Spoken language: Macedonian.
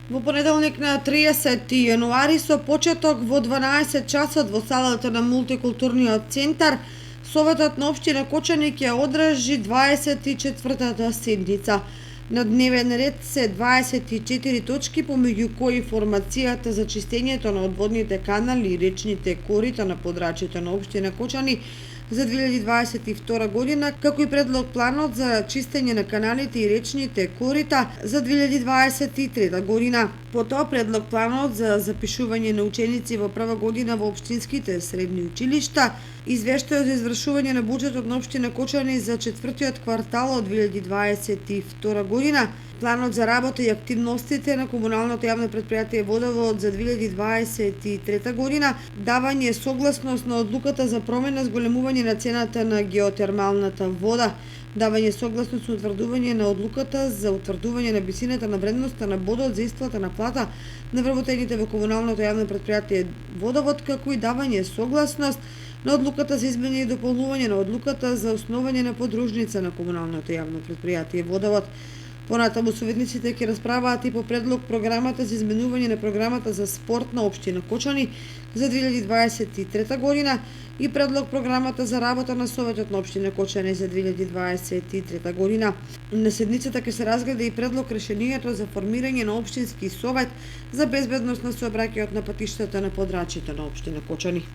Во понеделник на 30 јануари со почеток во 12 часот во салата на мултикултурниот центар, Советот на општина Кочани ќе одржи 24-та седница. На дневен ред се 24 точки, помеѓу кои формацијата за чистењето на одводните канали и речните корита на подрачјето на општина Кочани за 2022 година, како и предлог планот за чистење на каналите и речните корита за 2023 година. Потоа предлог планот за запишување на ученици во прва година во општинските средни училишта, извештајот за извршување на буџетот на општина Кочани за четвртиот квартал од 2022 година, планот за работа и активностите на комуналното јавно претпријатие Водовод за 2023 година, давање согласност на одлуката за промена зголемување на цената на геотермалната вода, давање согласност со утврдување на одлуката за утврдување на висината на вредноста на бодот за исплата на плата на вработените во комуналното јавно претпријатие Водовод, како и давање согласност на одлуката за измени и дополнување на одлуката за основање на подружница на комуналното јавно претпријатие Водовод. Понатаму советниците ќе расправаат и по предлог програмата за изменување на програмата за спорт на општина Кочани за 2023 година и предлог програмата за работа на Советот на општина Кочани за 2023 година. На седницата ќе се разгледа и предлог решението за формирање на општински совет за безбедност на сообраќајот на патиштата на подрачјето на општина Кочани.